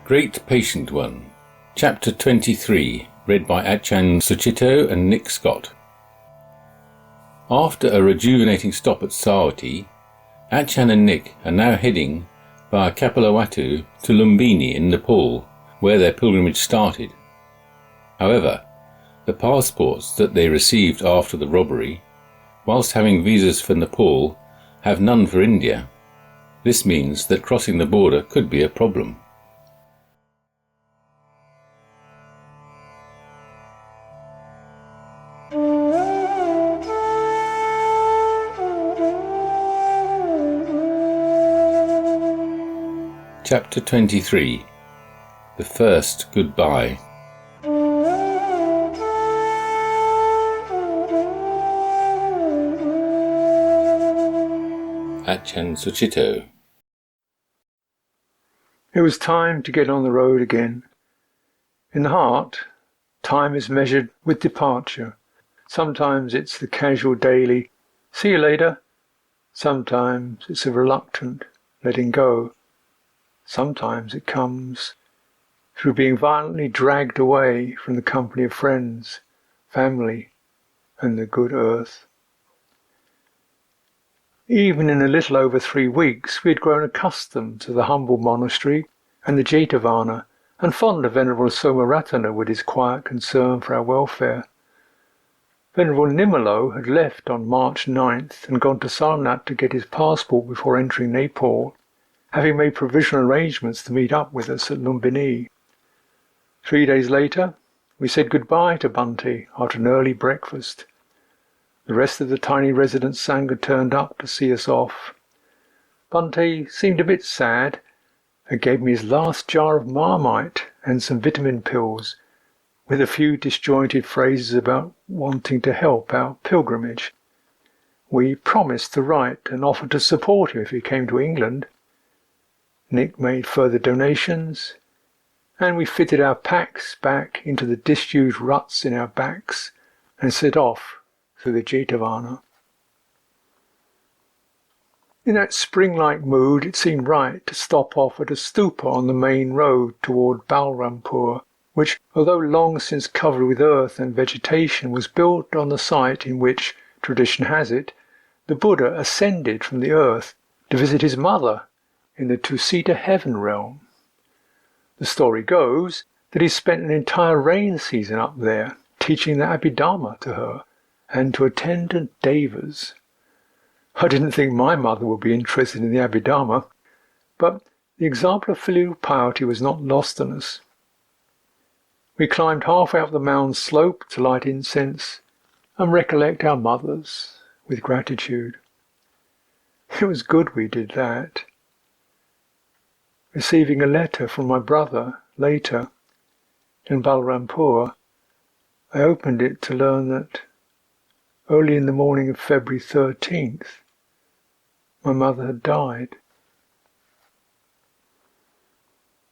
Great Patient One, Chapter 23, read by Achan Suchito and Nick Scott. After a rejuvenating stop at Savatthi, Achan and Nick are now heading via Kapilavatthu to Lumbini in Nepal, where their pilgrimage started. However, the passports that they received after the robbery, whilst having visas for Nepal, have none for India. This means that crossing the border could be a problem. Chapter 23. The First Goodbye. Achan Suchito. It was time to get on the road again. In the heart, time is measured with departure. Sometimes it's the casual daily, see you later. Sometimes it's a reluctant letting go. Sometimes it comes through being violently dragged away from the company of friends, family, and the good earth. Even in a little over 3 weeks, we had grown accustomed to the humble monastery and the Jetavana, and fond of Venerable Somaratana with his quiet concern for our welfare. Venerable Nimalo had left on March 9th and gone to Sarnath to get his passport before entering Nepal, having made provisional arrangements to meet up with us at Lumbini. 3 days later, we said goodbye to Bhante after an early breakfast. The rest of the tiny residence Sangha turned up to see us off. Bhante seemed a bit sad and gave me his last jar of Marmite and some vitamin pills, with a few disjointed phrases about wanting to help our pilgrimage. We promised to write and offer to support him if he came to England. Nick made further donations, and we fitted our packs back into the disused ruts in our backs and set off through the Jetavana. In that spring-like mood, it seemed right to stop off at a stupa on the main road toward Balrampur, which, although long since covered with earth and vegetation, was built on the site in which, tradition has it, the Buddha ascended from the earth to visit his mother in the Tusita heaven realm. The story goes that he spent an entire rain season up there, teaching the Abhidharma to her and to attendant devas. I didn't think my mother would be interested in the Abhidharma, but the example of filial piety was not lost on us. We climbed halfway up the mound slope to light incense and recollect our mothers with gratitude. It was good we did that. Receiving a letter from my brother later in Balrampur, I opened it to learn that early in the morning of February 13th, my mother had died.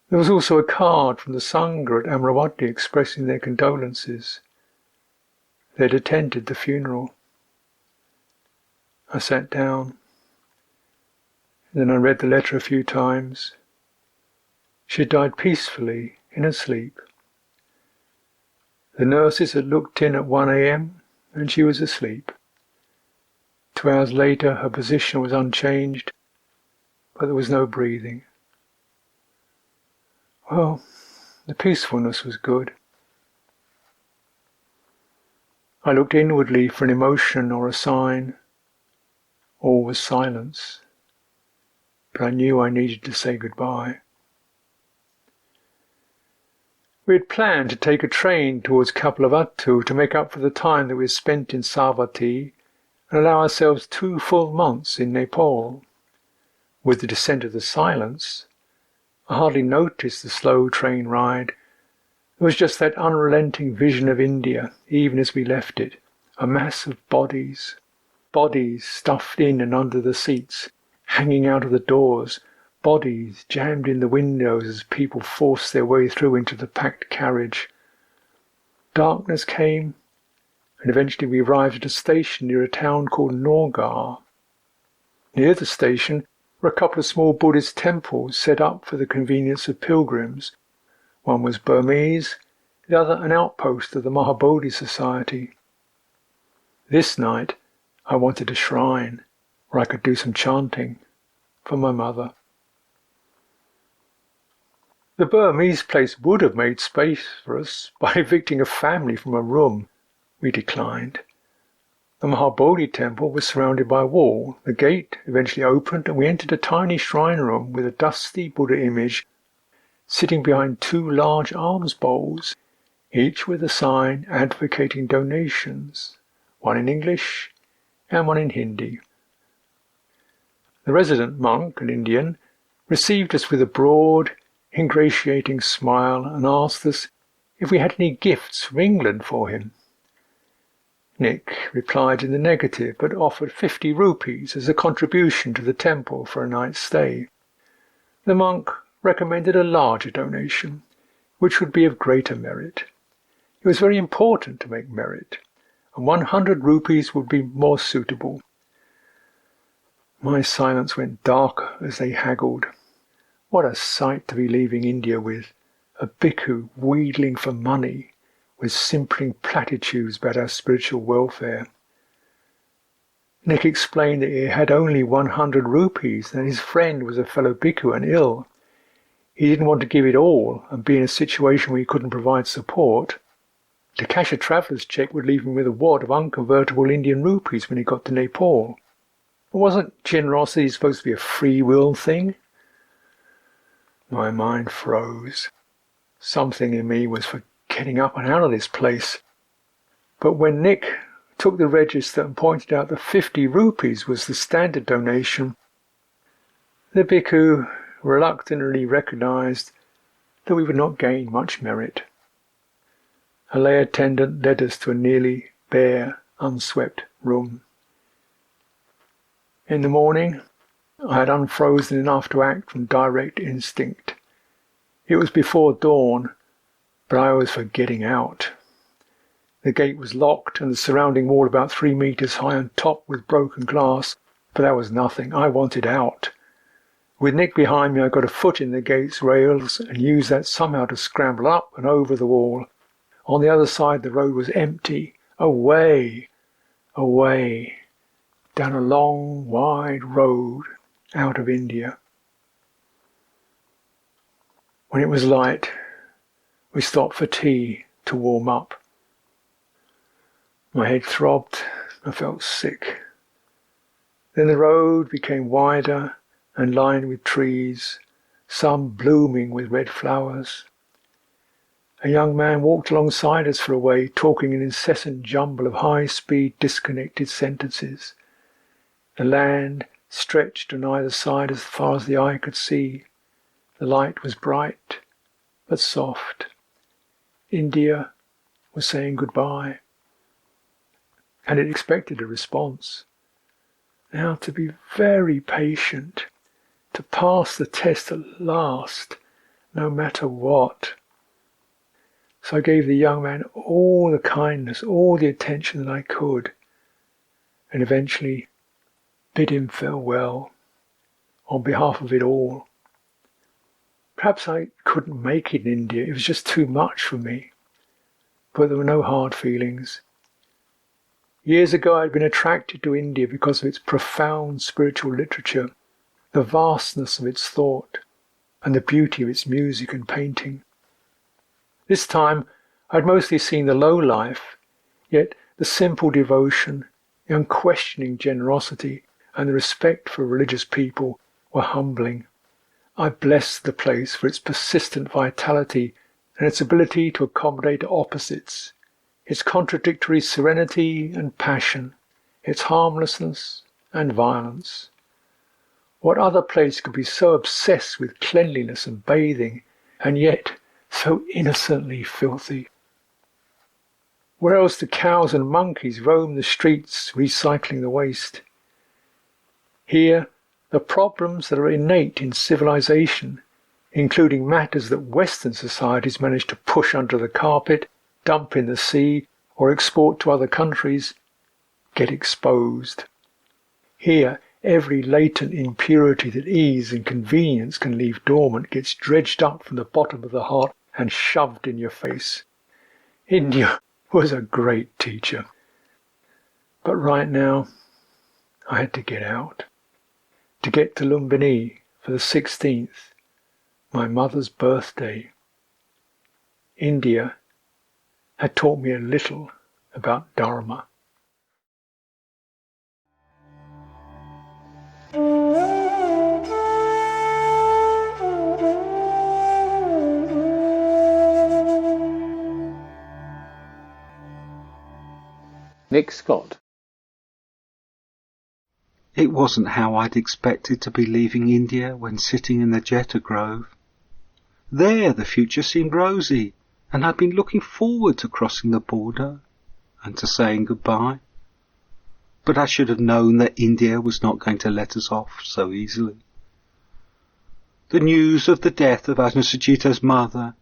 There was also a card from the Sangha at Amaravati expressing their condolences. They had attended the funeral. I sat down. Then I read the letter a few times. She had died peacefully in her sleep. The nurses had looked in at 1 a.m. and she was asleep. 2 hours later, her position was unchanged, but there was no breathing. Well, the peacefulness was good. I looked inwardly for an emotion or a sign. All was silence, but I knew I needed to say goodbye. We had planned to take a train towards Kapilavatthu to make up for the time that we had spent in Savatthi and allow ourselves 2 full months in Nepal. With the descent of the silence, I hardly noticed the slow train ride. It was just that unrelenting vision of India, even as we left it, a mass of bodies stuffed in and under the seats, hanging out of the doors, bodies jammed in the windows as people forced their way through into the packed carriage. Darkness came, and eventually we arrived at a station near a town called Norgar. Near the station were a couple of small Buddhist temples set up for the convenience of pilgrims, One was Burmese, the other an outpost of the Mahabodhi Society. This night I wanted a shrine where I could do some chanting for my mother. The Burmese place would have made space for us by evicting a family from a room. We declined. The Mahabodhi temple was surrounded by a wall. The gate eventually opened and we entered a tiny shrine room with a dusty Buddha image sitting behind two large alms bowls, each with a sign advocating donations, one in English and one in Hindi. The resident monk, an Indian, received us with a broad, ingratiating smile and asked us if we had any gifts from England for him. Nick replied in the negative, but offered 50 rupees as a contribution to the temple for a night's stay. The monk recommended a larger donation, which would be of greater merit. It was very important to make merit, and 100 rupees would be more suitable. My silence went darker as they haggled. What a sight to be leaving India with, a bhikkhu wheedling for money, with simpering platitudes about our spiritual welfare. Nick explained that he had only 100 rupees and that his friend was a fellow bhikkhu and ill. He didn't want to give it all and be in a situation where he couldn't provide support. To cash a traveller's cheque would leave him with a wad of unconvertible Indian rupees when he got to Nepal. Wasn't generosity supposed to be a free will thing? My mind froze. Something in me was for getting up and out of this place. But when Nick took the register and pointed out that 50 rupees was the standard donation, the bhikkhu reluctantly recognised that we would not gain much merit. A lay attendant led us to a nearly bare, unswept room. In the morning, I had unfrozen enough to act from direct instinct. It was before dawn, but I was for getting out. The gate was locked and the surrounding wall about 3 meters high and topped with broken glass, but that was nothing. I wanted out. With Nick behind me, I got a foot in the gate's rails and used that somehow to scramble up and over the wall. On the other side, the road was empty. Away, away, down a long, wide road out of India. When it was light, we stopped for tea to warm up. My head throbbed. I felt sick. Then the road became wider and lined with trees, some blooming with red flowers. A young man walked alongside us for a way, talking an incessant jumble of high-speed, disconnected sentences. The land stretched on either side as far as the eye could see. The light was bright, but soft. India was saying goodbye. And it expected a response. Now to be very patient, to pass the test at last, no matter what. So I gave the young man all the kindness, all the attention that I could, and eventually bid him farewell on behalf of it all. Perhaps I couldn't make it in India, it was just too much for me, but there were no hard feelings. Years ago I had been attracted to India because of its profound spiritual literature, the vastness of its thought, and the beauty of its music and painting. This time I had mostly seen the low life, yet the simple devotion, the unquestioning generosity, and the respect for religious people were humbling. I blessed the place for its persistent vitality and its ability to accommodate opposites, its contradictory serenity and passion, its harmlessness and violence. What other place could be so obsessed with cleanliness and bathing, and yet so innocently filthy? Where else do cows and monkeys roam the streets recycling the waste? Here, the problems that are innate in civilization, including matters that Western societies manage to push under the carpet, dump in the sea, or export to other countries, get exposed. Here, every latent impurity that ease and convenience can leave dormant gets dredged up from the bottom of the heart and shoved in your face. India was a great teacher. But right now, I had to get out. To get to Lumbini for the 16th, my mother's birthday. India had taught me a little about Dharma. Nick Scott. It wasn't how I'd expected to be leaving India when sitting in the Jeta Grove. There the future seemed rosy, and I'd been looking forward to crossing the border and to saying goodbye. But I should have known that India was not going to let us off so easily. The news of the death of Ajnasajita's mother,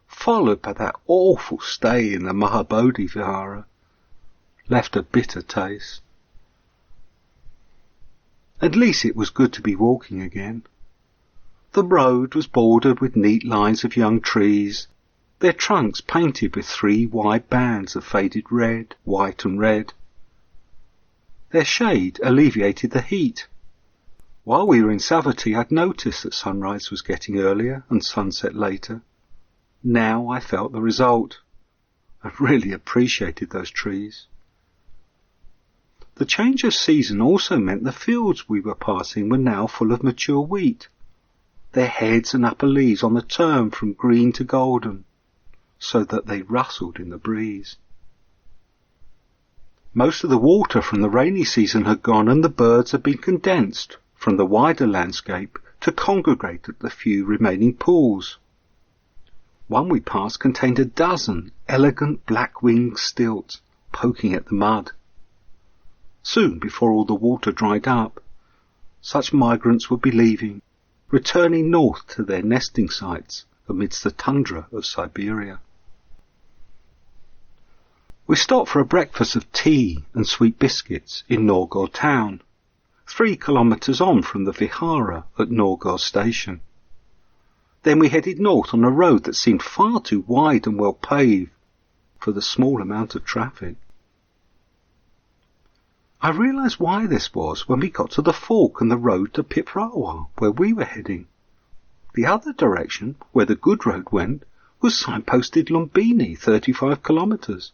followed by that awful stay in the Mahabodhi Vihara, left a bitter taste. At least it was good to be walking again. The road was bordered with neat lines of young trees, their trunks painted with 3 wide bands of faded red, white and red. Their shade alleviated the heat. While we were in Savatthi, I'd noticed that sunrise was getting earlier and sunset later. Now I felt the result. I really appreciated those trees. The change of season also meant the fields we were passing were now full of mature wheat, their heads and upper leaves on the turn from green to golden, so that they rustled in the breeze. Most of the water from the rainy season had gone, and the birds had been condensed from the wider landscape to congregate at the few remaining pools. One we passed contained a dozen elegant black-winged stilts poking at the mud. Soon, before all the water dried up, such migrants would be leaving, returning north to their nesting sites amidst the tundra of Siberia. We stopped for a breakfast of tea and sweet biscuits in Norgaur town, 3 kilometres on from the Vihara at Norgaur station. Then we headed north on a road that seemed far too wide and well paved for the small amount of traffic. I realised why this was when we got to the fork and the road to Piprawa, where we were heading. The other direction, where the good road went, was signposted Lumbini, 35 kilometres.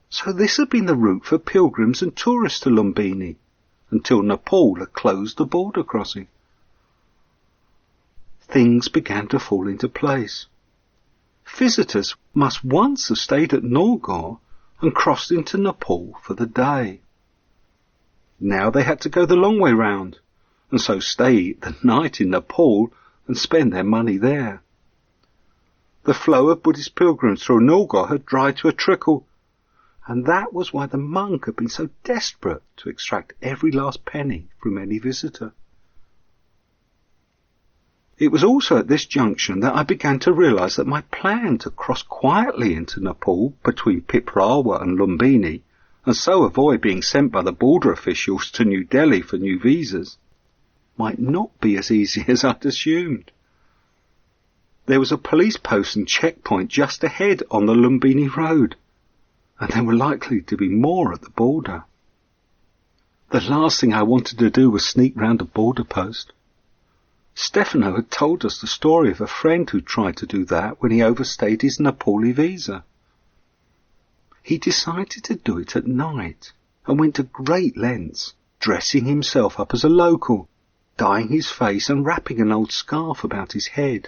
So this had been the route for pilgrims and tourists to Lumbini, until Nepal had closed the border crossing. Things began to fall into place. Visitors must once have stayed at Norgaur and crossed into Nepal for the day. Now they had to go the long way round, and so stay the night in Nepal and spend their money there. The flow of Buddhist pilgrims through Norgaur had dried to a trickle, and that was why the monk had been so desperate to extract every last penny from any visitor. It was also at this junction that I began to realise that my plan to cross quietly into Nepal between Piprawa and Lumbini, and so avoid being sent by the border officials to New Delhi for new visas, might not be as easy as I'd assumed. There was a police post and checkpoint just ahead on the Lumbini road, and there were likely to be more at the border. The last thing I wanted to do was sneak round a border post. Stefano had told us the story of a friend who tried to do that when he overstayed his Nepali visa. He decided to do it at night and went to great lengths, dressing himself up as a local, dyeing his face and wrapping an old scarf about his head.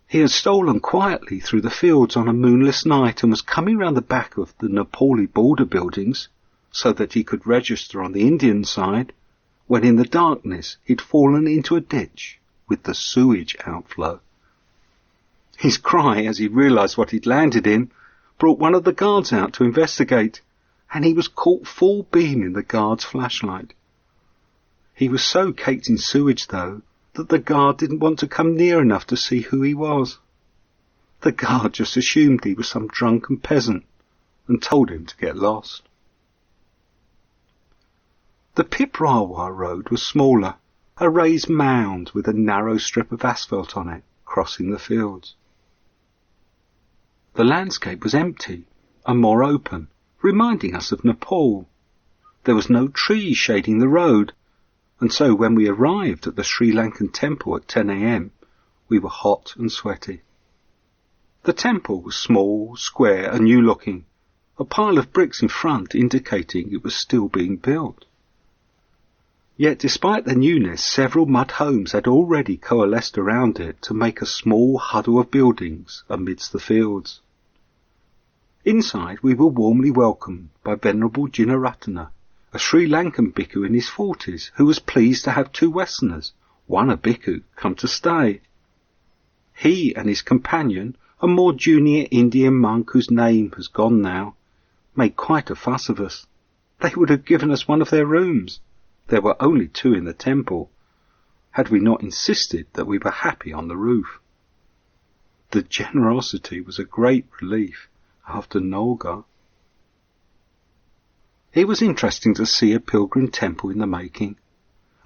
He had stolen quietly through the fields on a moonless night and was coming round the back of the Nepali border buildings so that he could register on the Indian side, when in the darkness he'd fallen into a ditch with the sewage outflow. His cry, as he realised what he'd landed in, brought one of the guards out to investigate, and he was caught full beam in the guard's flashlight. He was so caked in sewage, though, that the guard didn't want to come near enough to see who he was. The guard just assumed he was some drunken peasant and told him to get lost. The Piprawa road was smaller, a raised mound with a narrow strip of asphalt on it, crossing the fields. The landscape was empty and more open, reminding us of Nepal. There was no tree shading the road, and so when we arrived at the Sri Lankan temple at 10 a.m, we were hot and sweaty. The temple was small, square and new-looking, a pile of bricks in front indicating it was still being built. Yet despite the newness, several mud homes had already coalesced around it to make a small huddle of buildings amidst the fields. Inside we were warmly welcomed by Venerable Jinaratana, a Sri Lankan bhikkhu in his 40s who was pleased to have two Westerners, one a bhikkhu, come to stay. He and his companion, a more junior Indian monk whose name has gone now, made quite a fuss of us. They would have given us one of their rooms. There were only two in the temple, had we not insisted that we were happy on the roof. The generosity was a great relief after Nolga. It was interesting to see a pilgrim temple in the making.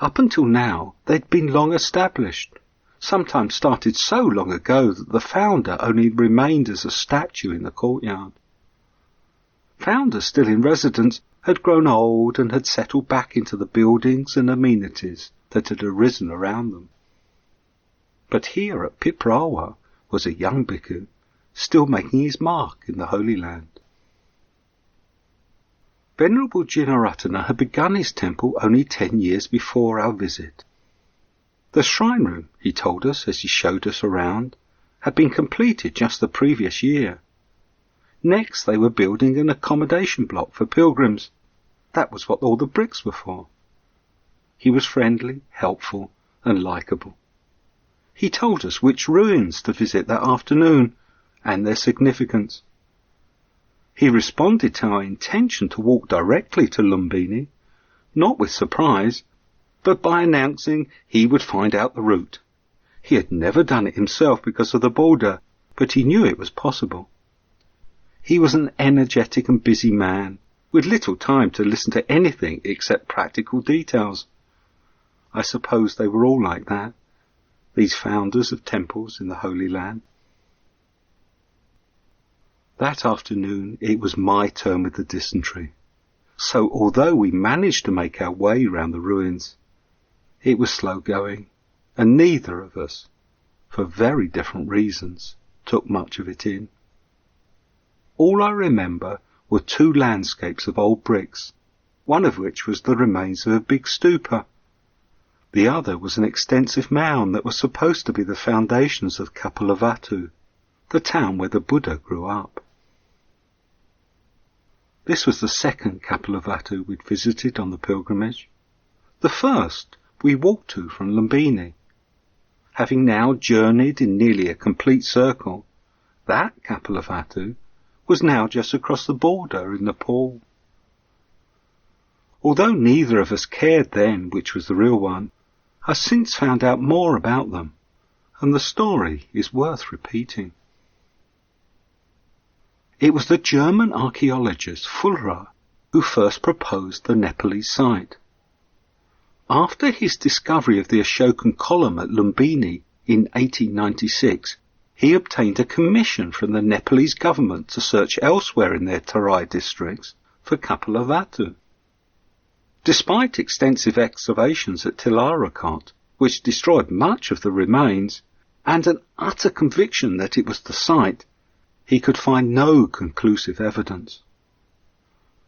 Up until now, they'd been long established, sometimes started so long ago that the founder only remained as a statue in the courtyard. Founders still in residence had grown old and had settled back into the buildings and amenities that had arisen around them. But here at Piprawa was a young bhikkhu, still making his mark in the Holy Land. Venerable Jinaratana had begun his temple only 10 years before our visit. The shrine room, he told us as he showed us around, had been completed just the previous year. Next they were building an accommodation block for pilgrims. That was what all the bricks were for. He was friendly, helpful and likeable. He told us which ruins to visit that afternoon and their significance. He responded to our intention to walk directly to Lumbini, not with surprise, but by announcing he would find out the route. He had never done it himself because of the border, but he knew it was possible. He was an energetic and busy man, with little time to listen to anything except practical details. I suppose they were all like that, these founders of temples in the Holy Land. That afternoon it was my turn with the dysentery, so although we managed to make our way round the ruins, it was slow going, and neither of us, for very different reasons, took much of it in. All I remember were two landscapes of old bricks, one of which was the remains of a big stupa. The other was an extensive mound that was supposed to be the foundations of Kapilavatthu, the town where the Buddha grew up. This was the second Kapilavatthu we'd visited on the pilgrimage. The first we walked to from Lumbini. Having now journeyed in nearly a complete circle, that Kapilavatthu was now just across the border in Nepal. Although neither of us cared then which was the real one, I've since found out more about them, and the story is worth repeating. It was the German archaeologist Fulra who first proposed the Nepalese site. After his discovery of the Ashokan column at Lumbini in 1896, he obtained a commission from the Nepalese government to search elsewhere in their Tarai districts for Kapilavatthu. Despite extensive excavations at Tilarakot, which destroyed much of the remains, and an utter conviction that it was the site, he could find no conclusive evidence.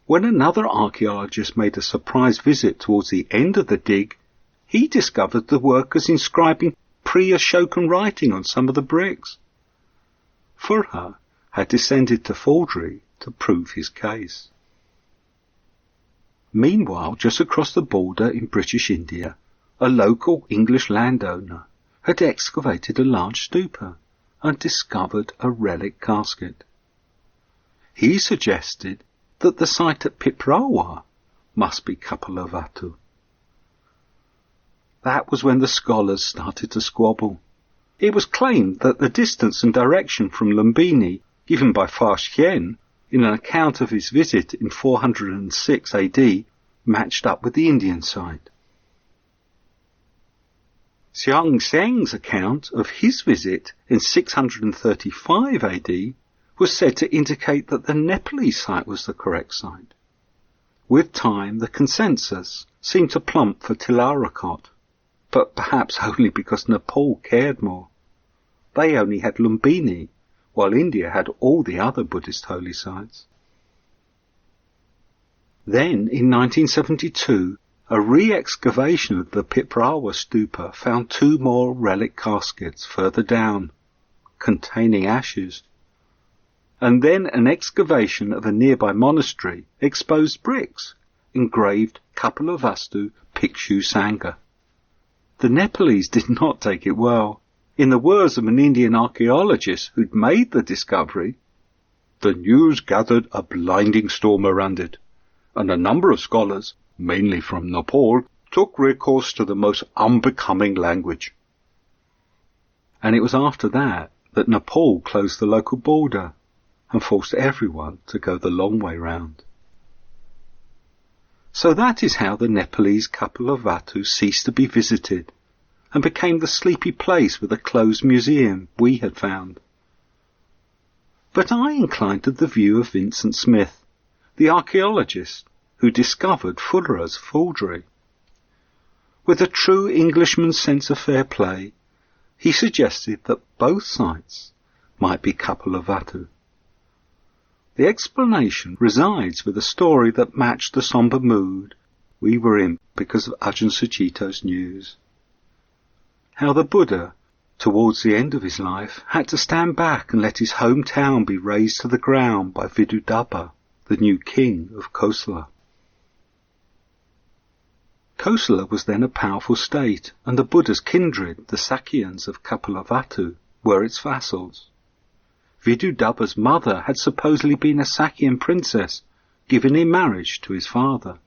When another archaeologist made a surprise visit towards the end of the dig, he discovered the workers inscribing pre-Ashokan writing on some of the bricks. Furha had descended to forgery to prove his case. Meanwhile, just across the border in British India, a local English landowner had excavated a large stupa and discovered a relic casket. He suggested that the site at Piprawa must be Kapilavatthu. That was when the scholars started to squabble. It was claimed that the distance and direction from Lumbini, given by Fa Xian in an account of his visit in 406 AD, matched up with the Indian site. Xiang Zheng's account of his visit in 635 AD was said to indicate that the Nepalese site was the correct site. With time, the consensus seemed to plump for Tilarakot, but perhaps only because Nepal cared more. They only had Lumbini, while India had all the other Buddhist holy sites. Then, in 1972, a re-excavation of the Piprawa stupa found 2 more relic caskets further down, containing ashes. And then an excavation of a nearby monastery exposed bricks, engraved Kapilavastu Pikshu Sangha. The Nepalese did not take it well. In the words of an Indian archaeologist who'd made the discovery, "The news gathered a blinding storm around it, and a number of scholars, mainly from Nepal, took recourse to the most unbecoming language." And it was after that Nepal closed the local border and forced everyone to go the long way round. So that is how the Nepalese Kapilavastu ceased to be visited and became the sleepy place with a closed museum we had found. But I inclined to the view of Vincent Smith, the archaeologist who discovered Fuller's forgery. With a true Englishman's sense of fair play, he suggested that both sites might be Kapilavastu. The explanation resides with a story that matched the sombre mood we were in because of Ajahn Sucitto's news. How the Buddha, towards the end of his life, had to stand back and let his hometown be razed to the ground by Vidudabha, the new king of Kosala. Kosala was then a powerful state, and the Buddha's kindred, the Sakyans of Kapilavastu, were its vassals. Vidudabha's mother had supposedly been a Sakyan princess, given in marriage to his father.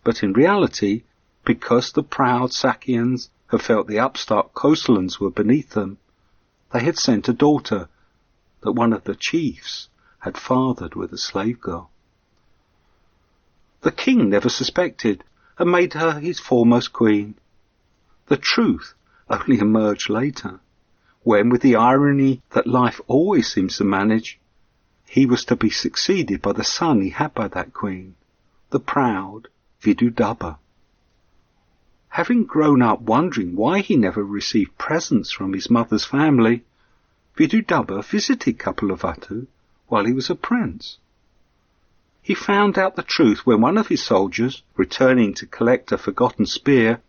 But in reality, because the proud Sakyans had felt the upstart Kosalans were beneath them, they had sent a daughter that one of the chiefs had fathered with a slave girl. The king never suspected, and made her his foremost queen. The truth only emerged later, when, with the irony that life always seems to manage, he was to be succeeded by the son he had by that queen, the proud Vidudabha. Having grown up wondering why he never received presents from his mother's family, Vidudabha visited Kapilavastu while he was a prince. He found out the truth when one of his soldiers, returning to collect a forgotten spear,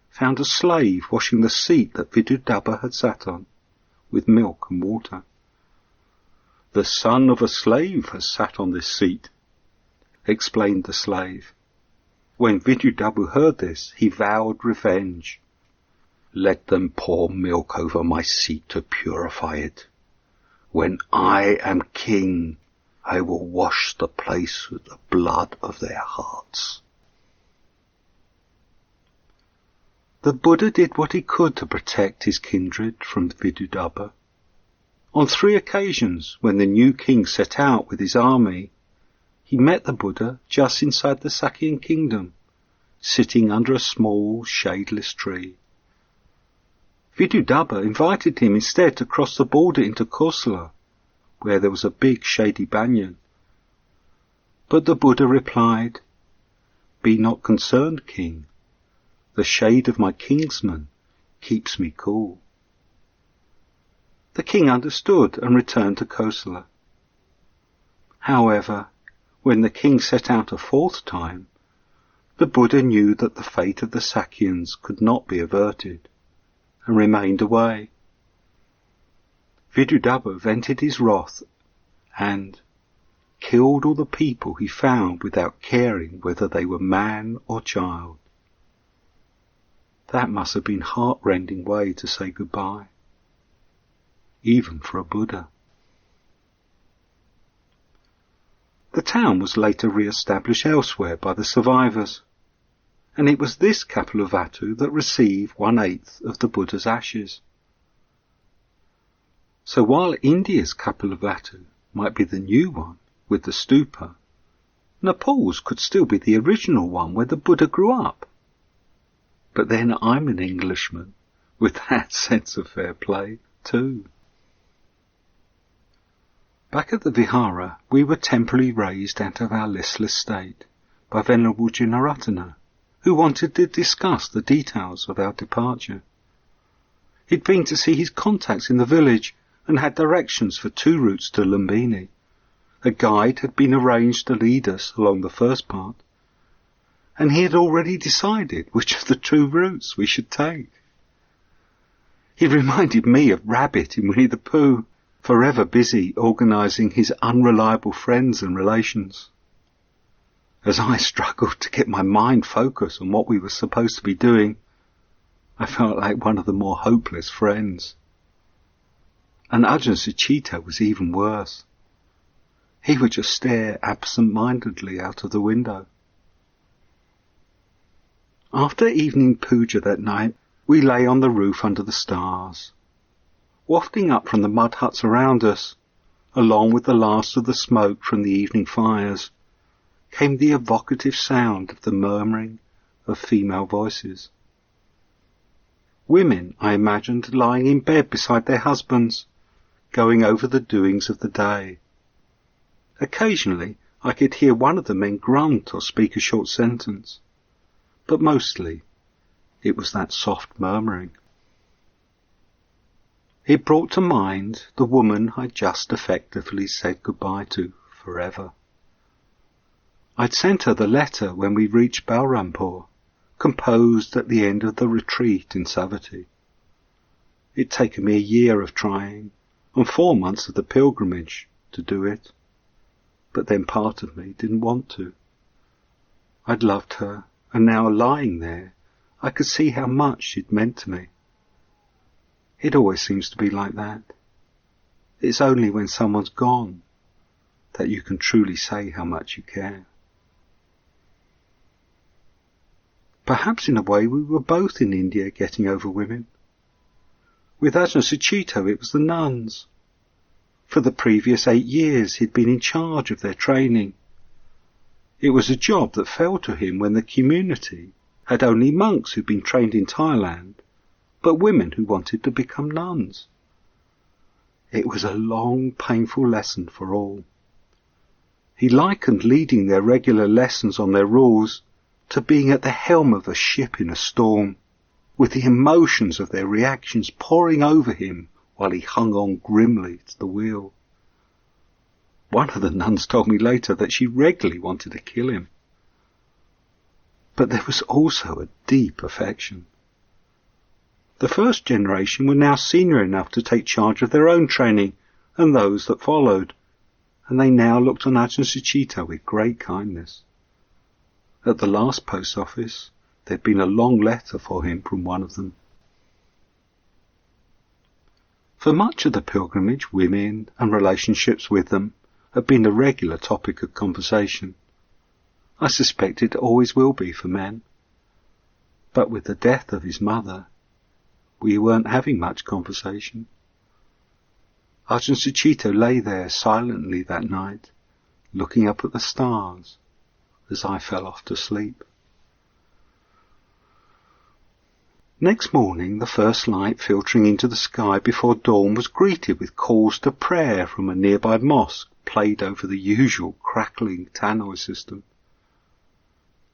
found a slave washing the seat that Vidudabha had sat on, with milk and water. "The son of a slave has sat on this seat," explained the slave. When Vidudabha heard this, he vowed revenge. "Let them pour milk over my seat to purify it. When I am king, I will wash the place with the blood of their hearts." The Buddha did what he could to protect his kindred from Vidudabha. On 3 occasions, when the new king set out with his army, he met the Buddha just inside the Sakyan kingdom, sitting under a small, shadeless tree. Vidudabha invited him instead to cross the border into Kosala, where there was a big shady banyan. But the Buddha replied, "Be not concerned, king. The shade of my kinsman keeps me cool." The king understood and returned to Kosala. However, when the king set out a 4th time, the Buddha knew that the fate of the Sakyans could not be averted, and remained away. Vidudabha vented his wrath and killed all the people he found without caring whether they were man or child. That must have been a heart-rending way to say goodbye, even for a Buddha. The town was later re-established elsewhere by the survivors, and it was this Kapilavastu that received 1/8 of the Buddha's ashes. So while India's Kapilavastu might be the new one with the stupa, Nepal's could still be the original one where the Buddha grew up. But then I'm an Englishman with that sense of fair play too. Back at the Vihara, we were temporarily raised out of our listless state by Venerable Jinaratana, who wanted to discuss the details of our departure. He'd been to see his contacts in the village and had directions for 2 routes to Lumbini. A guide had been arranged to lead us along the first part, and he had already decided which of the 2 routes we should take. He reminded me of Rabbit in Winnie the Pooh, forever busy organising his unreliable friends and relations. As I struggled to get my mind focused on what we were supposed to be doing, I felt like one of the more hopeless friends. And Ajahn Sucitto was even worse. He would just stare absent-mindedly out of the window. After evening puja that night, we lay on the roof under the stars. Wafting up from the mud huts around us, along with the last of the smoke from the evening fires, came the evocative sound of the murmuring of female voices. Women, I imagined, lying in bed beside their husbands, going over the doings of the day. Occasionally I could hear one of the men grunt or speak a short sentence, but mostly it was that soft murmuring. It brought to mind the woman I'd just effectively said goodbye to forever. I'd sent her the letter when we reached Balrampur, composed at the end of the retreat in Savatthi. It'd taken me a year of trying, and 4 months of the pilgrimage to do it, but then part of me didn't want to. I'd loved her, and now lying there, I could see how much she'd meant to me. It always seems to be like that. It's only when someone's gone that you can truly say how much you care. Perhaps in a way we were both in India getting over women. With Ajahn Sucitto it was the nuns. For the previous 8 years he'd been in charge of their training. It was a job that fell to him when the community had only monks who'd been trained in Thailand, but women who wanted to become nuns. It was a long, painful lesson for all. He likened leading their regular lessons on their rules to being at the helm of a ship in a storm, with the emotions of their reactions pouring over him while he hung on grimly to the wheel. One of the nuns told me later that she regularly wanted to kill him. But there was also a deep affection. The first generation were now senior enough to take charge of their own training and those that followed, and they now looked on Ajahn Sucitto with great kindness. At the last post office, there'd been a long letter for him from one of them. For much of the pilgrimage, women and relationships with them have been a regular topic of conversation. I suspect it always will be for men. But with the death of his mother, we weren't having much conversation. Ajahn Sucitto lay there silently that night, looking up at the stars as I fell off to sleep. Next morning, the first light filtering into the sky before dawn was greeted with calls to prayer from a nearby mosque played over the usual crackling tannoy system.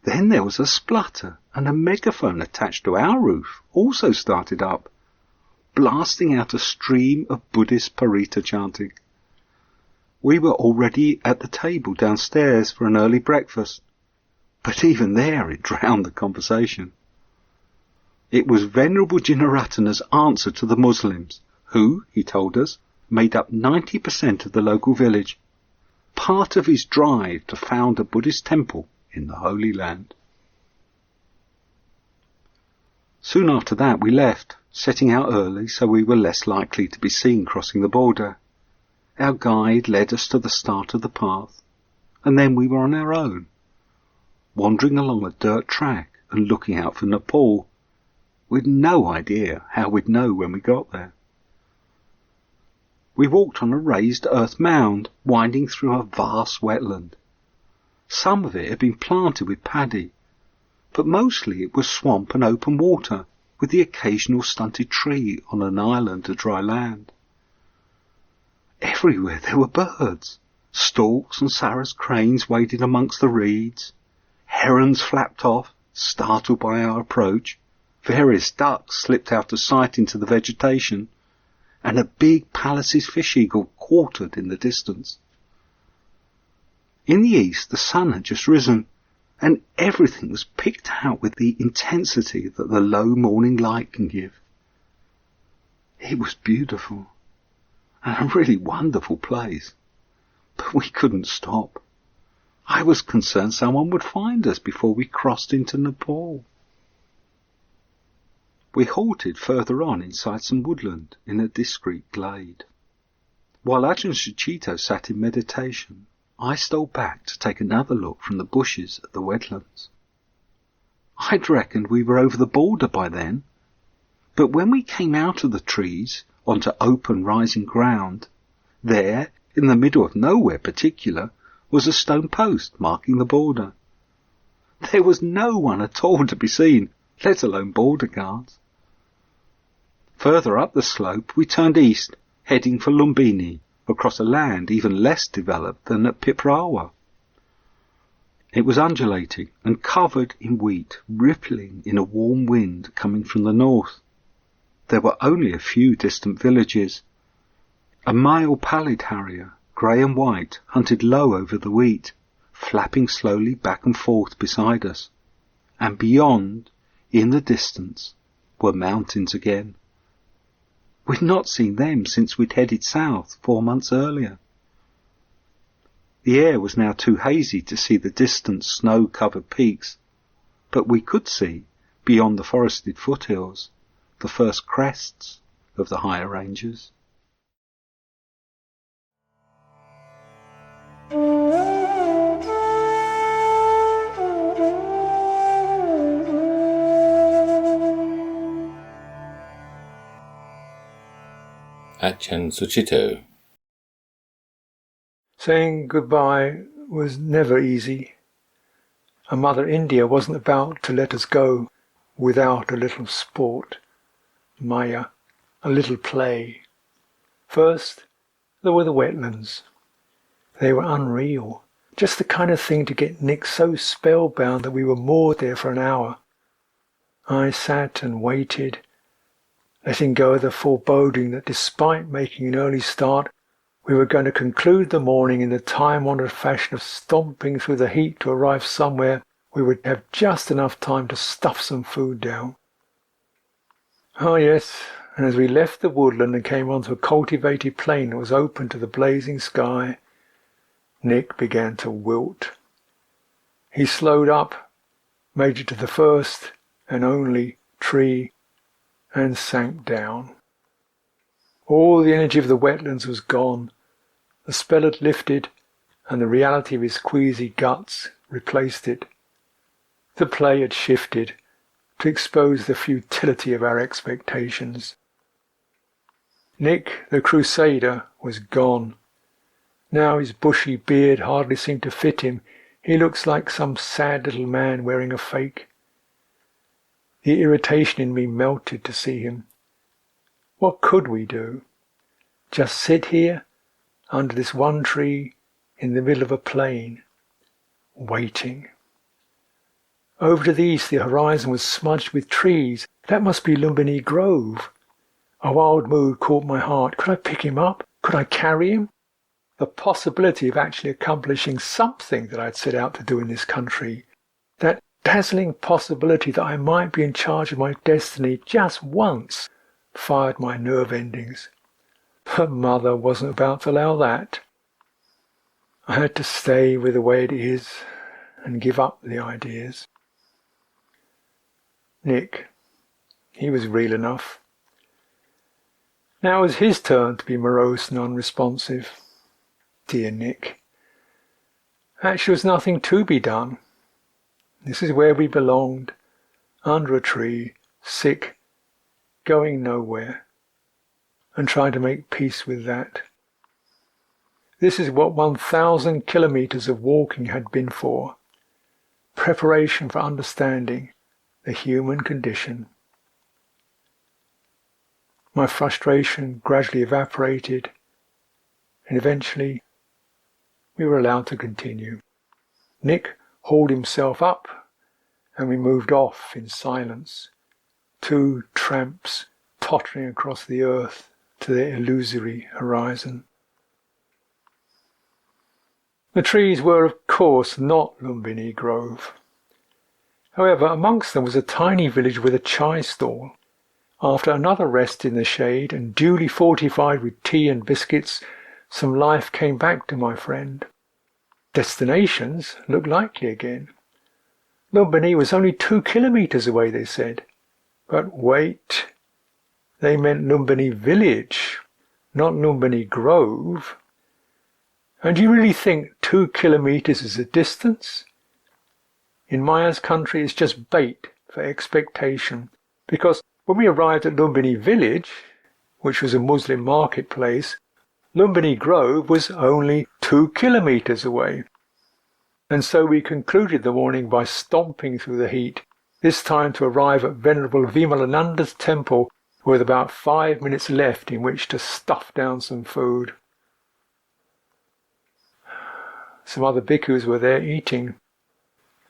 Then there was a splutter, and a megaphone attached to our roof also started up, blasting out a stream of Buddhist parita chanting. We were already at the table downstairs for an early breakfast, but even there it drowned the conversation. It was Venerable Jinaratana's answer to the Muslims, who, he told us, made up 90% of the local village, part of his drive to found a Buddhist temple in the Holy Land. Soon after that we left, setting out early so we were less likely to be seen crossing the border. Our guide led us to the start of the path, and then we were on our own, wandering along a dirt track and looking out for Nepal, with no idea how we'd know when we got there. We walked on a raised earth mound winding through a vast wetland. Some of it had been planted with paddy, but mostly it was swamp and open water, with the occasional stunted tree on an island of dry land. Everywhere there were birds. Storks and Sarus cranes waded amongst the reeds. Herons flapped off, startled by our approach. Various ducks slipped out of sight into the vegetation, and a big Pallas's fish eagle quartered in the distance. In the east the sun had just risen, and everything was picked out with the intensity that the low morning light can give. It was beautiful, and a really wonderful place, but we couldn't stop. I was concerned someone would find us before we crossed into Nepal. We halted further on inside some woodland in a discreet glade. While Ajahn Sucitto sat in meditation, I stole back to take another look from the bushes at the wetlands. I'd reckoned we were over the border by then, but when we came out of the trees onto open rising ground, there, in the middle of nowhere particular, was a stone post marking the border. There was no one at all to be seen, let alone border guards. Further up the slope we turned east, heading for Lumbini, across a land even less developed than at Piprawa. It was undulating and covered in wheat, rippling in a warm wind coming from the north. There were only a few distant villages. A male pallid harrier, grey and white, hunted low over the wheat, flapping slowly back and forth beside us. And beyond, in the distance, were mountains again. We'd not seen them since we'd headed south 4 months earlier. The air was now too hazy to see the distant snow-covered peaks, but we could see, beyond the forested foothills, the first crests of the higher ranges. Ajahn Sucitto. Saying goodbye was never easy, and Mother India wasn't about to let us go without a little sport, Maya, a little play. First, there were the wetlands. They were unreal, just the kind of thing to get Nick so spellbound that we were moored there for an hour. I sat and waited, letting go of the foreboding that despite making an early start, we were going to conclude the morning in the time-honoured fashion of stomping through the heat to arrive somewhere we would have just enough time to stuff some food down. Ah yes, and as we left the woodland and came onto a cultivated plain that was open to the blazing sky, Nick began to wilt. He slowed up, made it to the first and only tree, and sank down. All the energy of the wetlands was gone. The spell had lifted, and the reality of his queasy guts replaced it. The play had shifted to expose the futility of our expectations. Nick, the crusader, was gone. Now his bushy beard hardly seemed to fit him. He looks like some sad little man wearing a fake. The irritation in me melted to see him. What could we do? Just sit here, under this one tree, in the middle of a plain, waiting. Over to the east the horizon was smudged with trees. That must be Lumbini Grove. A wild mood caught my heart. Could I pick him up? Could I carry him? The possibility of actually accomplishing something that I'd set out to do in this country, that dazzling possibility that I might be in charge of my destiny just once, fired my nerve endings. But Mother wasn't about to allow that. I had to stay with the way it is and give up the ideas. Nick, he was real enough. Now it was his turn to be morose and unresponsive. Dear Nick. Actually, there was nothing to be done. This is where we belonged, under a tree, sick, going nowhere, and trying to make peace with that. This is what 1,000 kilometers of walking had been for. Preparation for understanding the human condition. My frustration gradually evaporated, and eventually we were allowed to continue. Nick hauled himself up and we moved off in silence, two tramps tottering across the earth to their illusory horizon. The trees were, of course, not Lumbini Grove. However, amongst them was a tiny village with a chai stall. After another rest in the shade and duly fortified with tea and biscuits, some life came back to my friend. Destinations looked likely again. Lumbini was only 2 kilometres away, they said. But wait, they meant Lumbini Village, not Lumbini Grove. And do you really think 2 kilometres is a distance? In Maya's country, it's just bait for expectation, because when we arrived at Lumbini Village, which was a Muslim marketplace, Lumbini Grove was only 2 kilometres away. And so we concluded the morning by stomping through the heat, this time to arrive at Venerable Vimalananda's temple with about 5 minutes left in which to stuff down some food. Some other bhikkhus were there eating.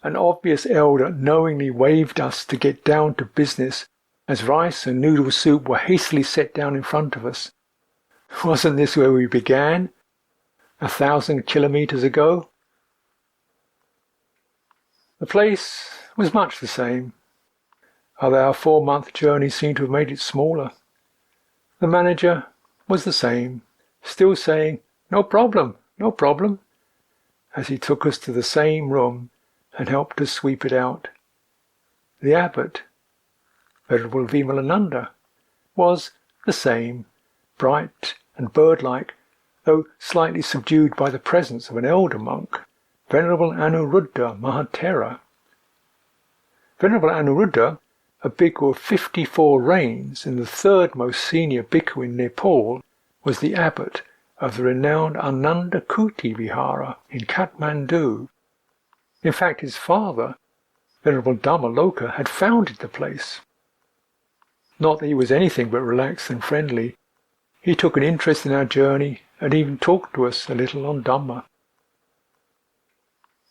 An obvious elder knowingly waved us to get down to business as rice and noodle soup were hastily set down in front of us. Wasn't this where we began, 1,000 kilometres ago? The place was much the same, although our 4-month journey seemed to have made it smaller. The manager was the same, still saying, "No problem, no problem," as he took us to the same room and helped us sweep it out. The abbot, Venerable Vimalananda, was the same, bright and bird-like, though slightly subdued by the presence of an elder monk, Venerable Anuruddha Mahathera. Venerable Anuruddha, a bhikkhu of 54 reigns and the third most senior bhikkhu in Nepal, was the abbot of the renowned Ananda Kuti Vihara in Kathmandu. In fact, his father, Venerable Dhammaloka, had founded the place. Not that he was anything but relaxed and friendly. He took an interest in our journey and even talked to us a little on Dhamma.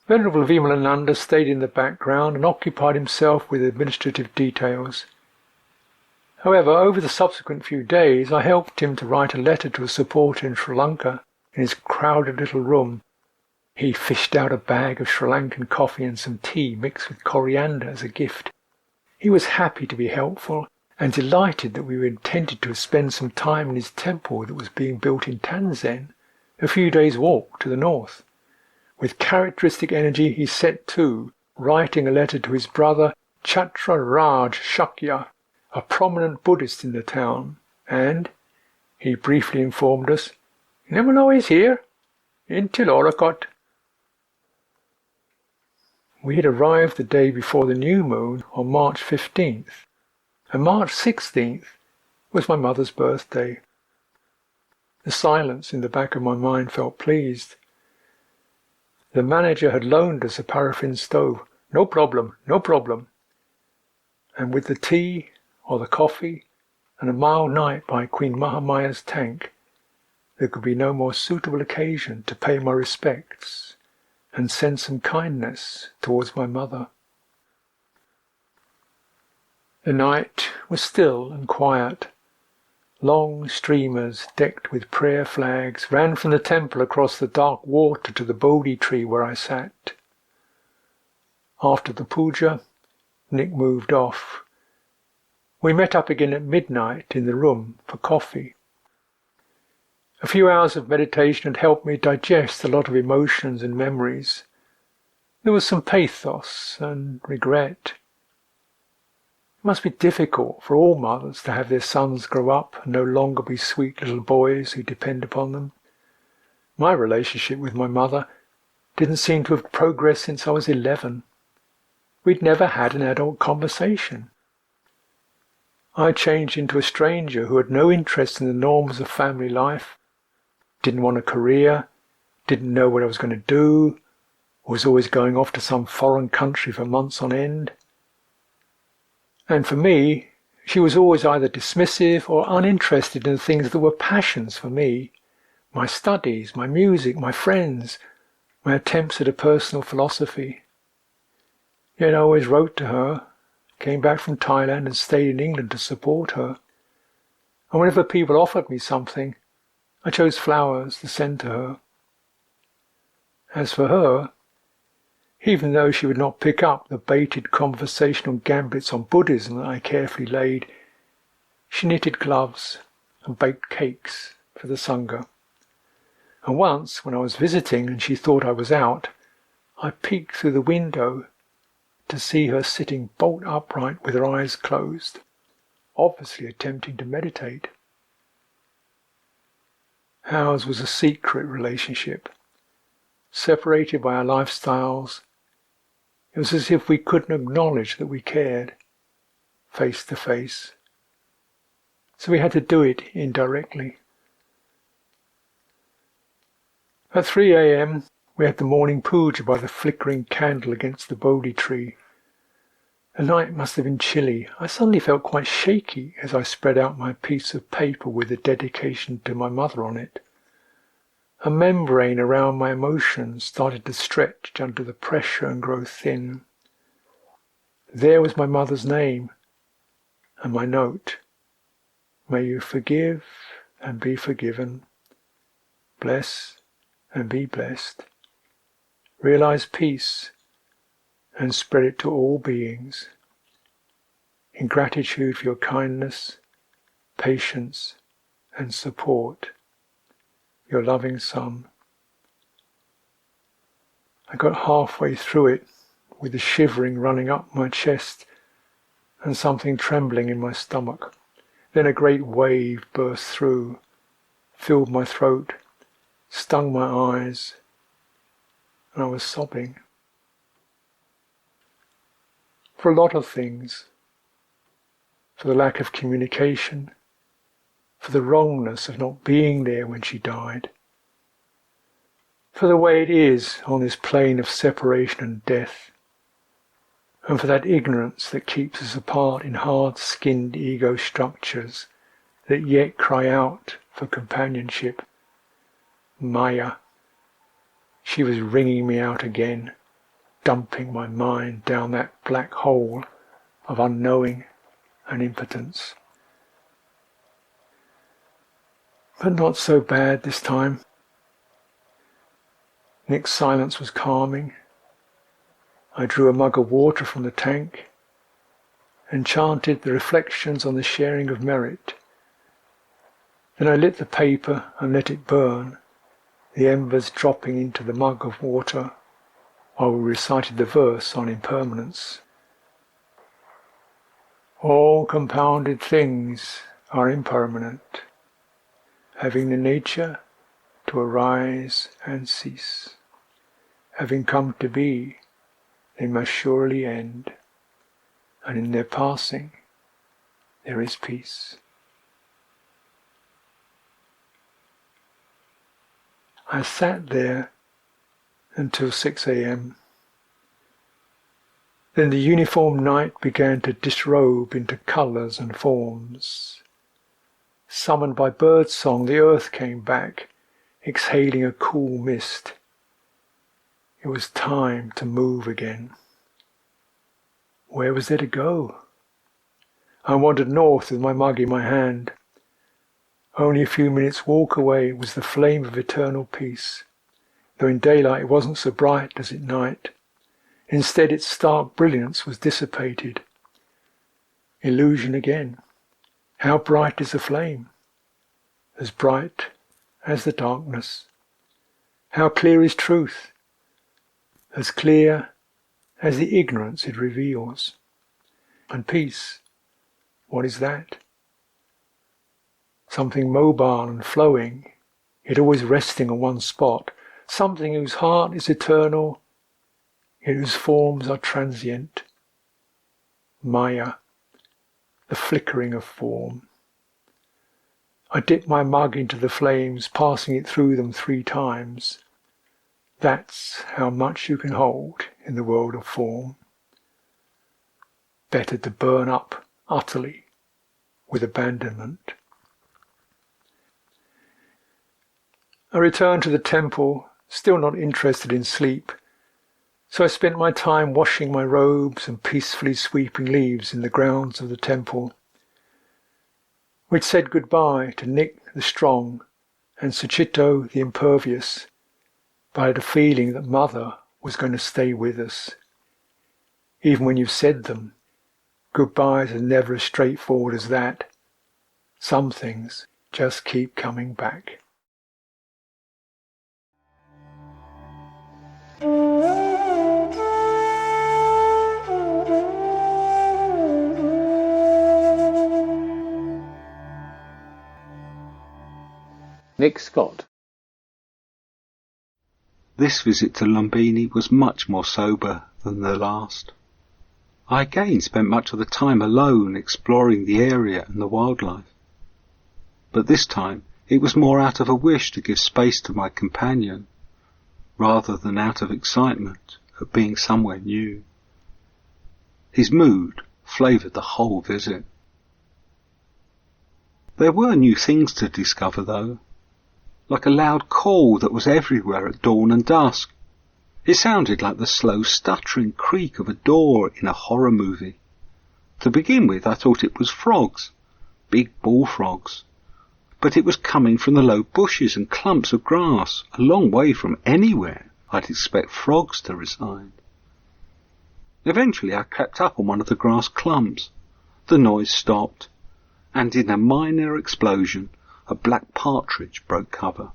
Venerable Vimalananda stayed in the background and occupied himself with administrative details. However, over the subsequent few days, I helped him to write a letter to a supporter in Sri Lanka in his crowded little room. He fished out a bag of Sri Lankan coffee and some tea mixed with coriander as a gift. He was happy to be helpful and delighted that we were intended to spend some time in his temple that was being built in Tanzen, a few days' walk to the north. With characteristic energy he set to, writing a letter to his brother Chhatra Raj Shakya, a prominent Buddhist in the town, and, he briefly informed us, "You never know he's here, in Tilorakot." We had arrived the day before the new moon on March 15th, and March 16th was my mother's birthday. The silence in the back of my mind felt pleased. The manager had loaned us a paraffin stove. No problem, no problem. And with the tea or the coffee and a mild night by Queen Mahamaya's tank, there could be no more suitable occasion to pay my respects and send some kindness towards my mother. The night was still and quiet. Long streamers decked with prayer flags ran from the temple across the dark water to the Bodhi tree where I sat. After the puja, Nick moved off. We met up again at midnight in the room for coffee. A few hours of meditation had helped me digest a lot of emotions and memories. There was some pathos and regret. It must be difficult for all mothers to have their sons grow up and no longer be sweet little boys who depend upon them. My relationship with my mother didn't seem to have progressed since I was 11. We'd never had an adult conversation. I changed into a stranger who had no interest in the norms of family life, didn't want a career, didn't know what I was going to do, was always going off to some foreign country for months on end. And for me, she was always either dismissive or uninterested in the things that were passions for me, my studies, my music, my friends, my attempts at a personal philosophy. Yet I always wrote to her, came back from Thailand and stayed in England to support her. And whenever people offered me something, I chose flowers to send to her. As for her, even though she would not pick up the baited conversational gambits on Buddhism that I carefully laid, she knitted gloves and baked cakes for the Sangha. And once, when I was visiting and she thought I was out, I peeked through the window to see her sitting bolt upright with her eyes closed, obviously attempting to meditate. Ours was a secret relationship. Separated by our lifestyles, it was as if we couldn't acknowledge that we cared, face to face. So we had to do it indirectly. At 3 a.m, we had the morning puja by the flickering candle against the Bodhi tree. The night must have been chilly. I suddenly felt quite shaky as I spread out my piece of paper with the dedication to my mother on it. A membrane around my emotions started to stretch under the pressure and grow thin. There was my mother's name and my note. May you forgive and be forgiven. Bless and be blessed. Realize peace and spread it to all beings. In gratitude for your kindness, patience and support. Your loving son. I got halfway through it with the shivering running up my chest and something trembling in my stomach. Then a great wave burst through, filled my throat, stung my eyes, and I was sobbing. For a lot of things. For the lack of communication, for the wrongness of not being there when she died, for the way it is on this plane of separation and death, and for that ignorance that keeps us apart in hard-skinned ego structures that yet cry out for companionship. Maya, she was wringing me out again, dumping my mind down that black hole of unknowing and impotence. But not so bad this time. Nick's silence was calming. I drew a mug of water from the tank and chanted the reflections on the sharing of merit. Then I lit the paper and let it burn, the embers dropping into the mug of water while we recited the verse on impermanence. All compounded things are impermanent, having the nature to arise and cease. Having come to be, they must surely end, and in their passing there is peace. I sat there until 6 a.m. Then the uniform night began to disrobe into colours and forms. Summoned by birdsong, the earth came back, exhaling a cool mist. It was time to move again. Where was there to go? I wandered north with my mug in my hand. Only a few minutes' walk away was the flame of eternal peace, though in daylight it wasn't so bright as at night. Instead, its stark brilliance was dissipated. Illusion again. How bright is the flame? As bright as the darkness. How clear is truth? As clear as the ignorance it reveals. And peace, what is that? Something mobile and flowing, yet always resting on one spot. Something whose heart is eternal, yet whose forms are transient. Maya, the flickering of form. I dipped my mug into the flames, passing it through them 3 times. That's how much you can hold in the world of form. Better to burn up utterly with abandonment. I returned to the temple, still not interested in sleep, so I spent my time washing my robes and peacefully sweeping leaves in the grounds of the temple. We'd said goodbye to Nick the Strong and Suchito the Impervious, but I had a feeling that Mother was going to stay with us. Even when you've said them, goodbyes are never as straightforward as that. Some things just keep coming back. Nick Scott. This visit to Lumbini was much more sober than the last. I again spent much of the time alone exploring the area and the wildlife. But this time it was more out of a wish to give space to my companion, rather than out of excitement at being somewhere new. His mood flavoured the whole visit. There were new things to discover, though, like a loud call that was everywhere at dawn and dusk. It sounded like the slow stuttering creak of a door in a horror movie. To begin with, I thought it was frogs, big bullfrogs, but it was coming from the low bushes and clumps of grass, a long way from anywhere I'd expect frogs to reside. Eventually I crept up on one of the grass clumps. The noise stopped, and in a minor explosion, a black partridge broke cover.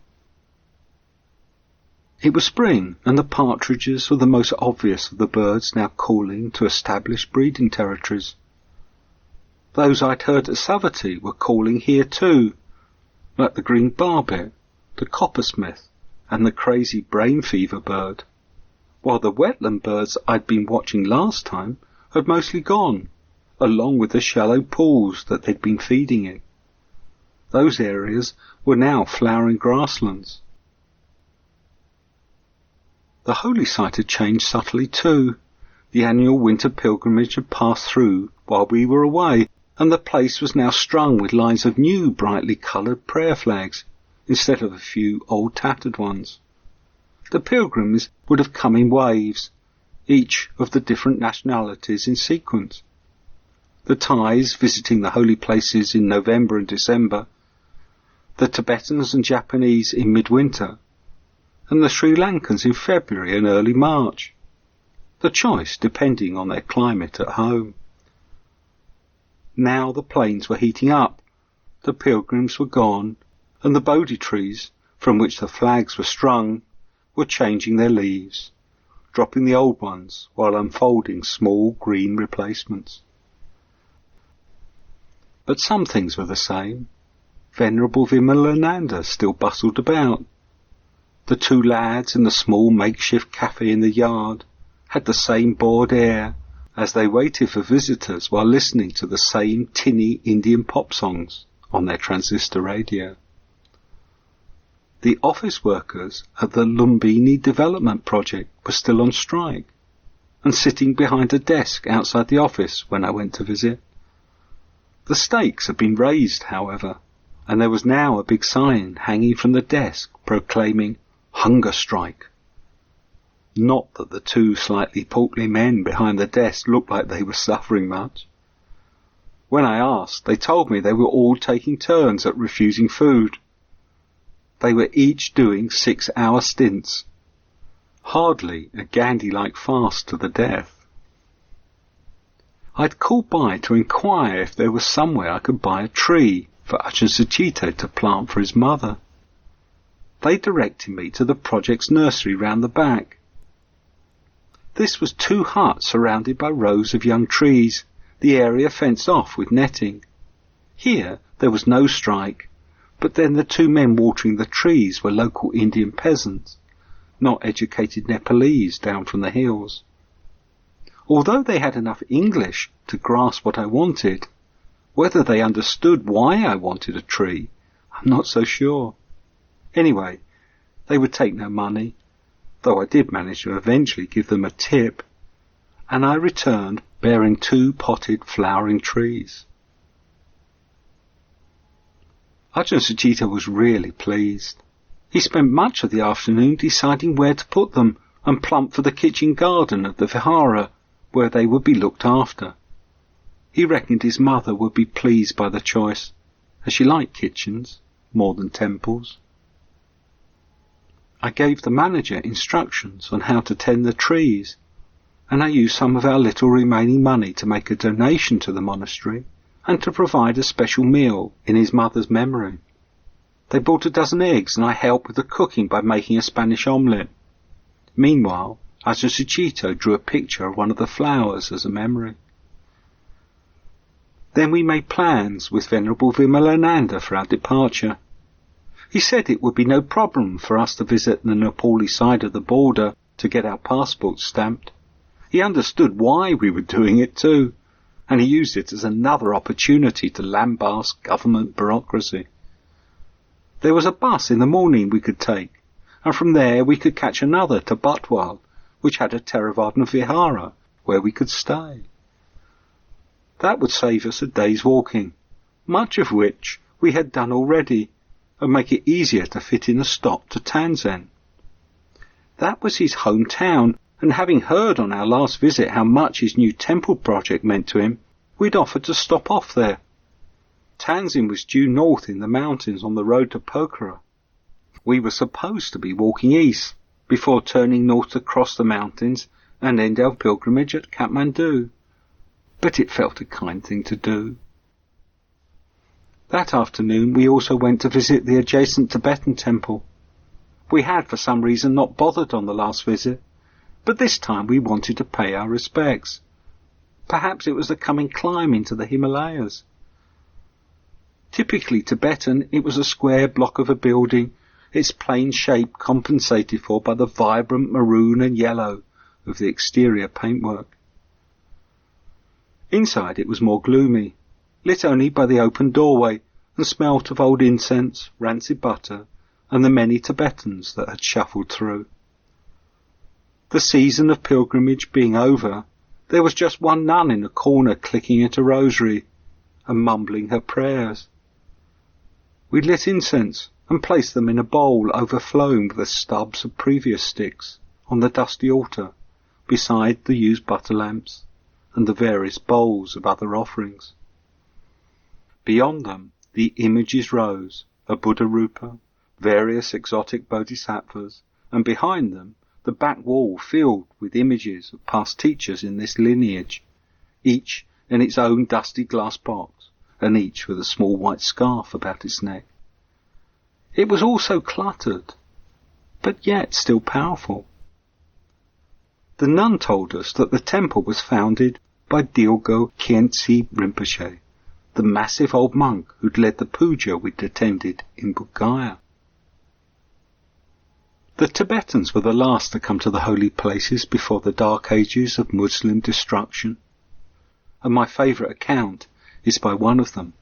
It was spring, and the partridges were the most obvious of the birds now calling to establish breeding territories. Those I'd heard at Savaty were calling here too, like the green barbet, the coppersmith, and the crazy brain fever bird, while the wetland birds I'd been watching last time had mostly gone, along with the shallow pools that they'd been feeding in. Those areas were now flowering grasslands. The holy site had changed subtly too. The annual winter pilgrimage had passed through while we were away, and the place was now strung with lines of new brightly coloured prayer flags, instead of a few old tattered ones. The pilgrims would have come in waves, each of the different nationalities in sequence. The Thais visiting the holy places in November and December, the Tibetans and Japanese in midwinter, and the Sri Lankans in February and early March, the choice depending on their climate at home. Now the plains were heating up, the pilgrims were gone, and the Bodhi trees, from which the flags were strung, were changing their leaves, dropping the old ones while unfolding small green replacements. But some things were the same. Venerable Vimalananda still bustled about. The two lads in the small makeshift cafe in the yard had the same bored air as they waited for visitors while listening to the same tinny Indian pop songs on their transistor radio. The office workers at the Lumbini Development Project were still on strike and sitting behind a desk outside the office when I went to visit. The stakes had been raised, however, and there was now a big sign hanging from the desk proclaiming hunger strike. Not that the two slightly portly men behind the desk looked like they were suffering much. When I asked, they told me they were all taking turns at refusing food. They were each doing 6-hour stints. Hardly a Gandhi-like fast to the death. I'd called by to inquire if there was somewhere I could buy a tree for Ajahn Sucitto to plant for his mother. They directed me to the project's nursery round the back. This was 2 huts surrounded by rows of young trees, the area fenced off with netting. Here there was no strike, but then the 2 men watering the trees were local Indian peasants, not educated Nepalese down from the hills. Although they had enough English to grasp what I wanted, whether they understood why I wanted a tree, I'm not so sure. Anyway, they would take no money, though I did manage to eventually give them a tip, and I returned bearing 2 potted flowering trees. Ajahn Sucitto was really pleased. He spent much of the afternoon deciding where to put them and plumped for the kitchen garden of the vihara, where they would be looked after. He reckoned his mother would be pleased by the choice, as she liked kitchens more than temples. I gave the manager instructions on how to tend the trees, and I used some of our little remaining money to make a donation to the monastery and to provide a special meal in his mother's memory. They bought a dozen eggs and I helped with the cooking by making a Spanish omelette. Meanwhile, Ajahn Sucitto drew a picture of one of the flowers as a memory. Then we made plans with Venerable Vimalananda for our departure. He said it would be no problem for us to visit the Nepali side of the border to get our passports stamped. He understood why we were doing it too, and he used it as another opportunity to lambast government bureaucracy. There was a bus in the morning we could take, and from there we could catch another to Butwal, which had a Theravada vihara where we could stay. That would save us a day's walking, much of which we had done already, and make it easier to fit in a stop to Tansen. That was his hometown, and having heard on our last visit how much his new temple project meant to him, we'd offered to stop off there. Tansen was due north in the mountains on the road to Pokhara. We were supposed to be walking east, before turning north to cross the mountains and end our pilgrimage at Kathmandu. But it felt a kind thing to do. That afternoon we also went to visit the adjacent Tibetan temple. We had for some reason not bothered on the last visit, but this time we wanted to pay our respects. Perhaps it was the coming climb into the Himalayas. Typically Tibetan, it was a square block of a building, its plain shape compensated for by the vibrant maroon and yellow of the exterior paintwork. Inside it was more gloomy, lit only by the open doorway, and smelt of old incense, rancid butter, and the many Tibetans that had shuffled through. The season of pilgrimage being over, there was just one nun in a corner clicking at a rosary and mumbling her prayers. We lit incense and placed them in a bowl overflowing with the stubs of previous sticks on the dusty altar, beside the used butter lamps and the various bowls of other offerings. Beyond them the images rose, a Buddha Rupa, various exotic bodhisattvas, and behind them the back wall filled with images of past teachers in this lineage, each in its own dusty glass box, and each with a small white scarf about its neck. It was all so cluttered, but yet still powerful. The nun told us that the temple was founded by Dilgo Khyentse Rinpoche, the massive old monk who'd led the puja we'd attended in Bodh Gaya. The Tibetans were the last to come to the holy places before the dark ages of Muslim destruction, and my favourite account is by one of them.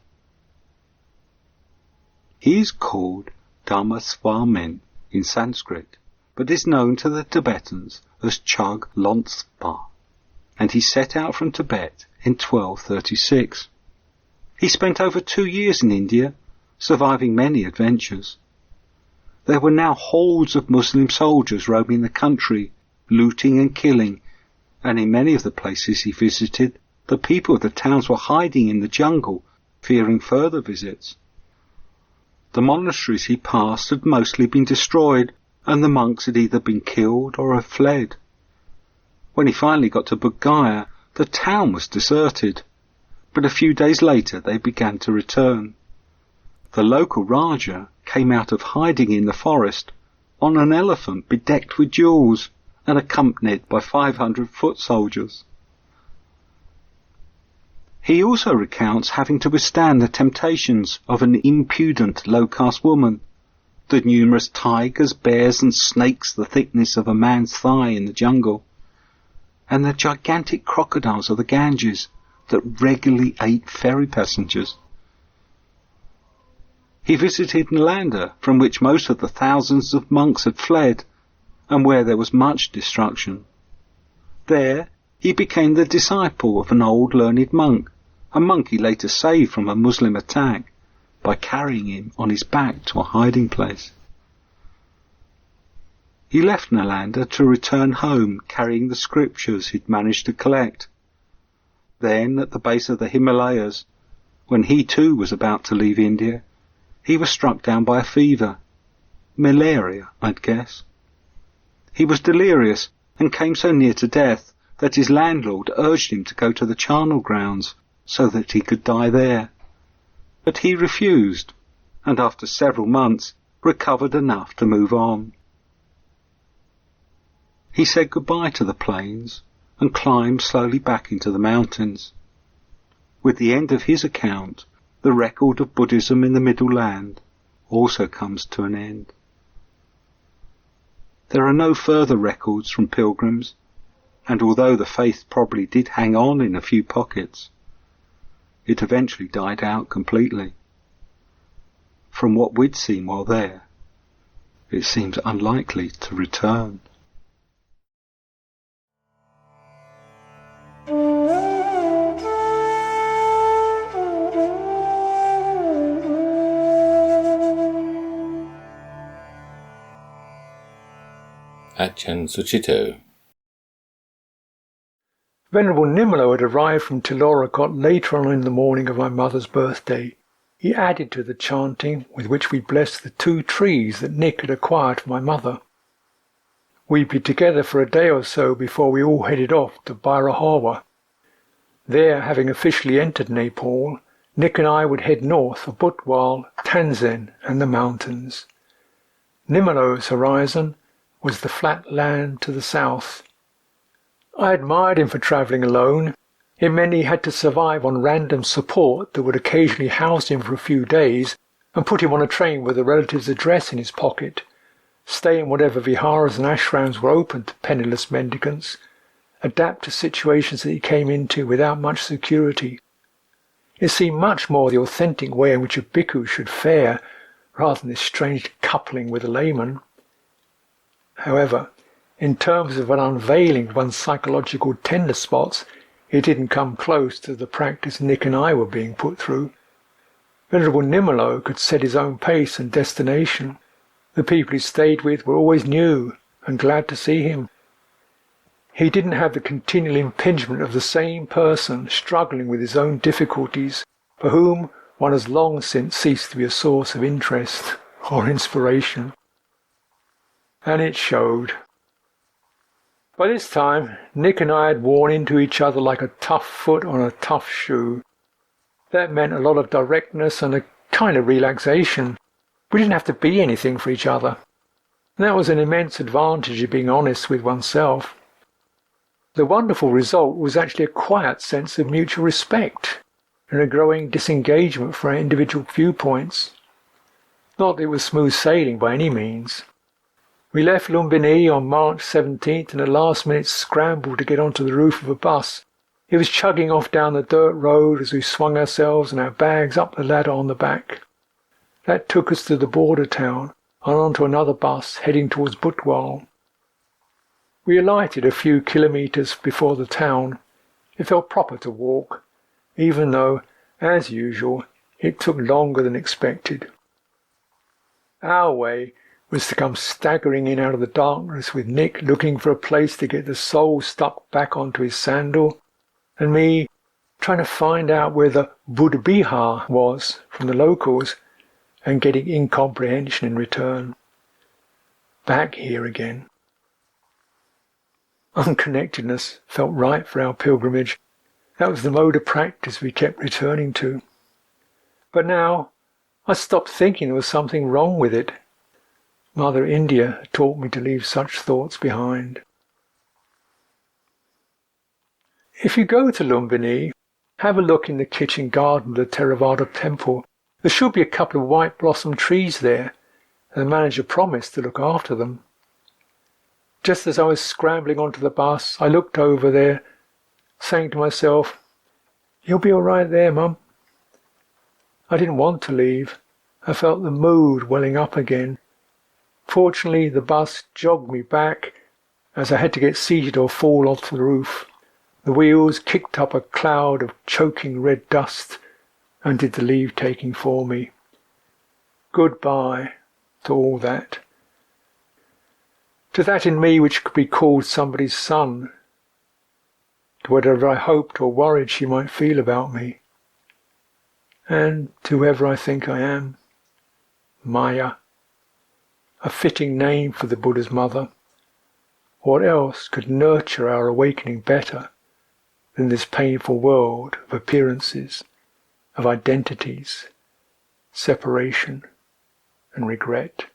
He is called Dharmasvamin in Sanskrit, but is known to the Tibetans as Chög Löntspa, and he set out from Tibet in 1236. He spent over 2 years in India, surviving many adventures. There were now hordes of Muslim soldiers roaming the country, looting and killing, and in many of the places he visited, the people of the towns were hiding in the jungle, fearing further visits. The monasteries he passed had mostly been destroyed, and the monks had either been killed or had fled. When he finally got to Bodh Gaya, the town was deserted, but a few days later they began to return. The local Raja came out of hiding in the forest on an elephant bedecked with jewels and accompanied by 500 foot soldiers. He also recounts having to withstand the temptations of an impudent low-caste woman, the numerous tigers, bears and snakes the thickness of a man's thigh in the jungle, and the gigantic crocodiles of the Ganges that regularly ate ferry passengers. He visited Nalanda, from which most of the thousands of monks had fled, and where there was much destruction. There he became the disciple of an old learned monk, a monk he later saved from a Muslim attack by carrying him on his back to a hiding place. He left Nalanda to return home carrying the scriptures he'd managed to collect. Then, at the base of the Himalayas, when he too was about to leave India, he was struck down by a fever. Malaria, I'd guess. He was delirious and came so near to death that his landlord urged him to go to the charnel grounds so that he could die there. But he refused, and after several months recovered enough to move on. He said goodbye to the plains and climbed slowly back into the mountains. With the end of his account, the record of Buddhism in the Middle Land also comes to an end. There are no further records from pilgrims, and although the faith probably did hang on in a few pockets, it eventually died out completely. From what we'd seen while there, it seems unlikely to return. Achan Suchito. Venerable Nimalo had arrived from Tilorakot later on in the morning of my mother's birthday. He added to the chanting with which we blessed the 2 trees that Nick had acquired for my mother. We'd be together for a day or so before we all headed off to Bhairahawa. There, having officially entered Nepal, Nick and I would head north for Butwal, Tansen and the mountains. Nimalo's horizon was the flat land to the south. I admired him for travelling alone. It meant he had to survive on random support that would occasionally house him for a few days and put him on a train with a relative's address in his pocket, stay in whatever viharas and ashrams were open to penniless mendicants, adapt to situations that he came into without much security. It seemed much more the authentic way in which a bhikkhu should fare, rather than this strange coupling with a layman. However, in terms of an unveiling of one's psychological tender spots, it didn't come close to the practice Nick and I were being put through. Venerable Nimalo could set his own pace and destination. The people he stayed with were always new and glad to see him. He didn't have the continual impingement of the same person struggling with his own difficulties, for whom one has long since ceased to be a source of interest or inspiration. And it showed. By this time, Nick and I had worn into each other like a tough foot on a tough shoe. That meant a lot of directness and a kind of relaxation. We didn't have to be anything for each other. And that was an immense advantage of being honest with oneself. The wonderful result was actually a quiet sense of mutual respect and a growing disengagement from our individual viewpoints. Not that it was smooth sailing by any means. We left Lumbini on March 17th in a last-minute scramble to get onto the roof of a bus. It was chugging off down the dirt road as we swung ourselves and our bags up the ladder on the back. That took us to the border town and onto another bus heading towards Butwal. We alighted a few kilometres before the town. It felt proper to walk, even though, as usual, it took longer than expected. Our way was to come staggering in out of the darkness with Nick looking for a place to get the sole stuck back onto his sandal, and me trying to find out where the Buddha Bihar was from the locals and getting incomprehension in return. Back here again. Unconnectedness felt right for our pilgrimage. That was the mode of practice we kept returning to. But now I stopped thinking there was something wrong with it. Mother India had taught me to leave such thoughts behind. If you go to Lumbini, have a look in the kitchen garden of the Theravada temple. There should be a couple of white blossom trees there, and the manager promised to look after them. Just as I was scrambling onto the bus, I looked over there, saying to myself, "You'll be all right there, Mum." I didn't want to leave. I felt the mood welling up again. Fortunately, the bus jogged me back as I had to get seated or fall off the roof. The wheels kicked up a cloud of choking red dust and did the leave-taking for me. Goodbye to all that. to that in me which could be called somebody's son, to whatever I hoped or worried she might feel about me, and to whoever I think I am, Maya, a fitting name for the Buddha's mother. What else could nurture our awakening better than this painful world of appearances, of identities, separation and regret?